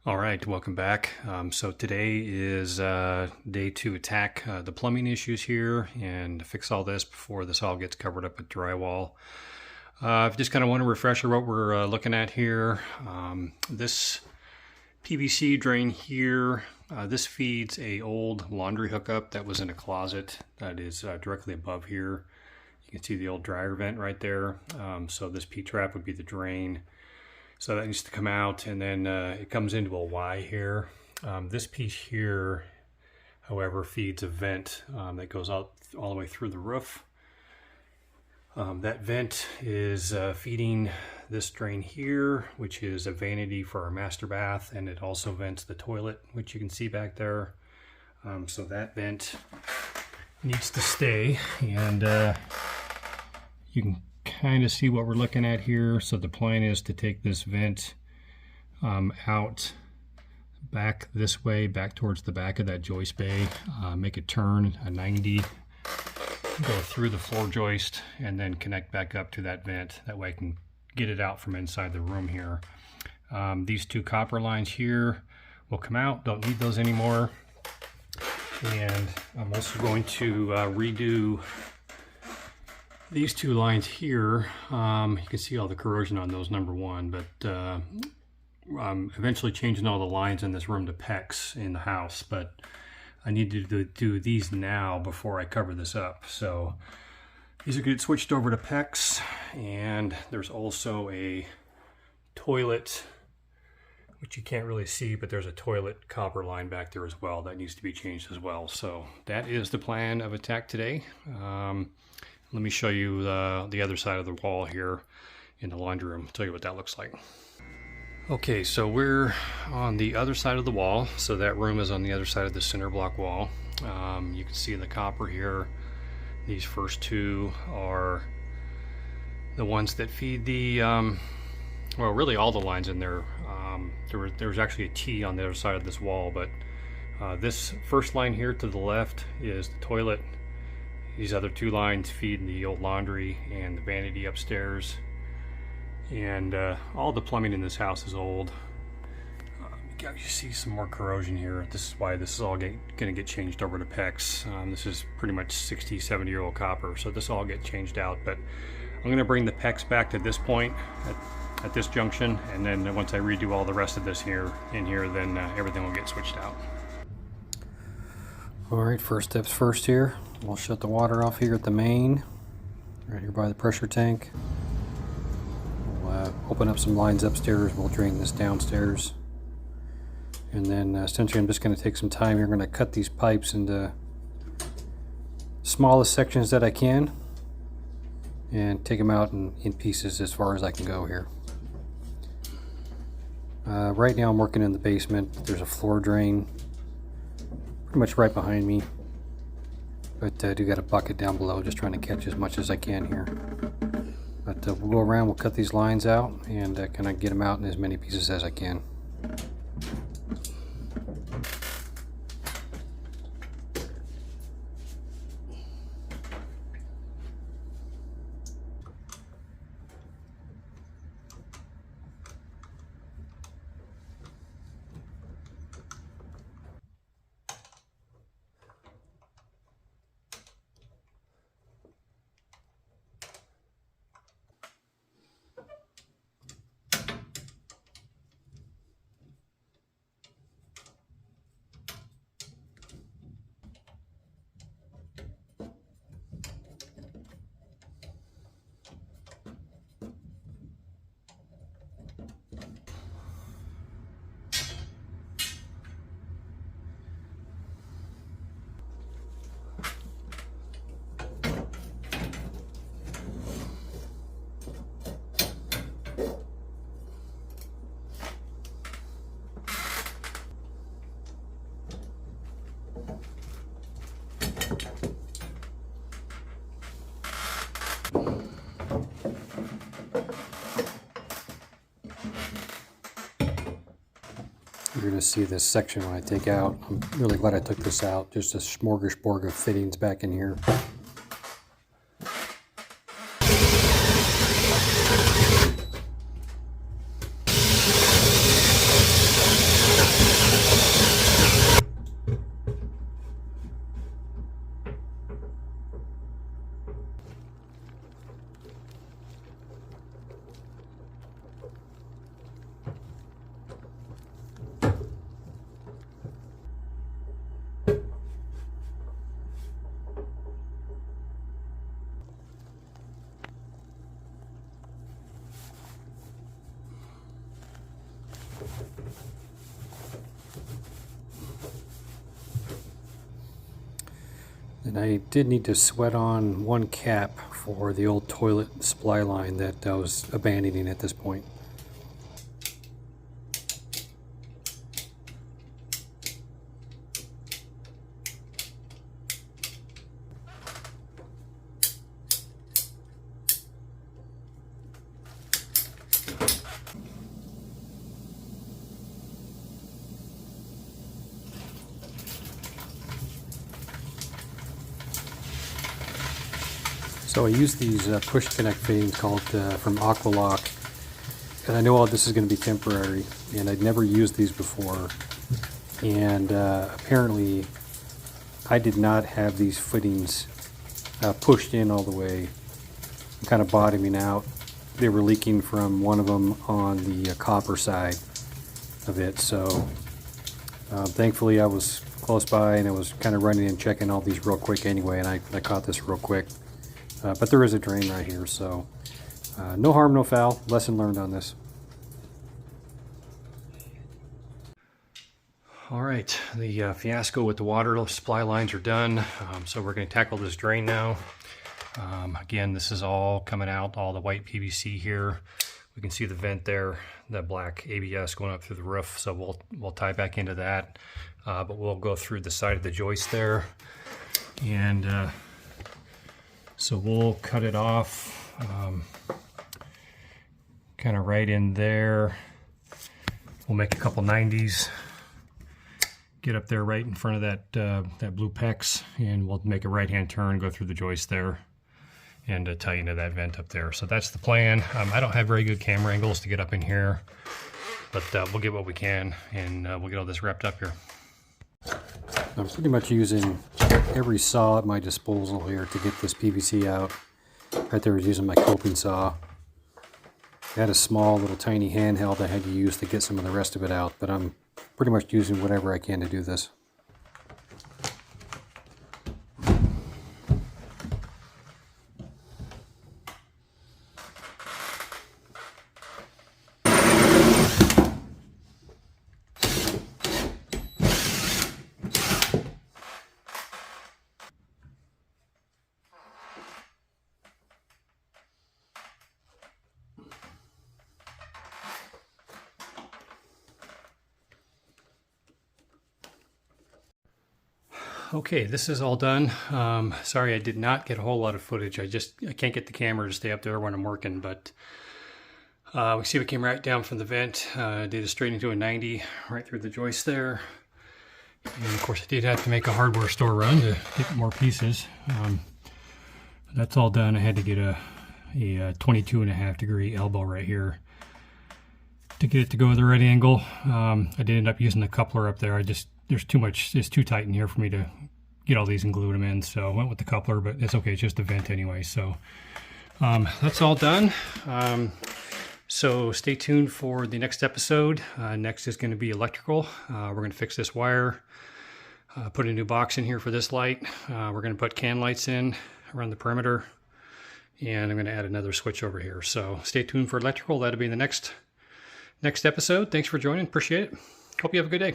All right, welcome back. So today is day 2 attack the plumbing issues here and fix all this before this all gets covered up with drywall. I just kind of want to refresher what we're looking at here. This PVC drain here, this feeds a old laundry hookup that was in a closet that is directly above here. You can see the old dryer vent right there. So this P-trap would be the drain. So that needs to come out, and then it comes into a Y here. This piece here, however, feeds a vent that goes out all the way through the roof. That vent is feeding this drain here, which is a vanity for our master bath, and it also vents the toilet, which you can see back there. So that vent needs to stay, and you can kind of see what we're looking at here. So the plan is to take this vent out back this way, back towards the back of that joist bay, make it turn a 90, go through the floor joist, and then connect back up to that vent. That way I can get it out from inside the room here. These two copper lines here will come out, don't need those anymore. And I'm also going to redo these two lines here. You can see all the corrosion on those, number one, but I'm eventually changing all the lines in this room to PEX in the house, but I need to do these now before I cover this up. So these are going to get switched over to PEX, and there's also a toilet, which you can't really see, but there's a toilet copper line back there as well that needs to be changed as well. So that is the plan of attack today. Let me show you the other side of the wall here in the laundry room. I'll tell you what that looks like. Okay, so we're on the other side of the wall. So that room is on the other side of the center block wall. You can see the copper here. These first two are the ones that feed the, well, really all the lines in there. There was actually a T on the other side of this wall, but this first line here to the left is the toilet. These other two lines feed the old laundry and the vanity upstairs. And all the plumbing in this house is old. You see some more corrosion here. This is why this is all going to get changed over to PEX. This is pretty much 60, 70-year-old copper, so this will all get changed out. But I'm going to bring the PEX back to this point at this junction, and then once I redo all the rest of this here then everything will get switched out. All right, first steps first here. We'll shut the water off here at the main, right here by the pressure tank. We'll open up some lines upstairs. We'll drain this downstairs. And then essentially I'm just going to take some time here. I'm going to cut these pipes into smallest sections that I can and take them out in pieces as far as I can go here. Right now I'm working in the basement. There's a floor drain pretty much right behind me, but I do got a bucket down below, just trying to catch as much as I can here. But we'll go around, we'll cut these lines out and kind of get them out in as many pieces as I can. You're going to see this section when I take out. I'm really glad I took this out. Just a smorgasbord of fittings back in here. And I did need to sweat on one cap for the old toilet supply line that I was abandoning at this point. So I use these push connect fittings called from Aqualock, and I know all this is going to be temporary, and I'd never used these before, and apparently I did not have these fittings pushed in all the way, kind of bottoming out. They were leaking from one of them on the copper side of it, so thankfully I was close by and I was kind of running and checking all these real quick anyway, and I caught this real quick. But there is a drain right here, so no harm, no foul. Lesson learned on this. All right, the fiasco with the water supply lines are done. So we're going to tackle this drain now. Again, this is all coming out, all the white PVC here. We can see the vent there, that black ABS going up through the roof. So we'll tie back into that, but we'll go through the side of the joist there, and so we'll cut it off, kind of right in there. We'll make a couple 90s, get up there right in front of that blue PEX, and we'll make a right-hand turn, go through the joist there, and tie into that vent up there. So that's the plan. I don't have very good camera angles to get up in here, but we'll get what we can, and we'll get all this wrapped up here. I'm pretty much using every saw at my disposal here to get this PVC out. Right there I was using my coping saw. I had a small little tiny handheld I had to use to get some of the rest of it out, but I'm pretty much using whatever I can to do this. Okay, this is all done. Sorry I did not get a whole lot of footage. I can't get the camera to stay up there when I'm working, but we see we came right down from the vent, did a straight into a 90 right through the joist there. And of course I did have to make a hardware store run to get more pieces. That's all done. I had to get a 22.5 degree elbow right here to get it to go at the right angle. I did end up using the coupler up there. There's too much, it's too tight in here for me to get all these and glue them in, so I went with the coupler, but it's okay, it's just a vent anyway. So that's all done. So stay tuned for the next episode. Next is going to be electrical. We're going to fix this wire, put a new box in here for this light. We're going to put can lights in around the perimeter, and I'm going to add another switch over here. So stay tuned for electrical. That'll be the next episode. Thanks for joining. Appreciate it. Hope you have a good day.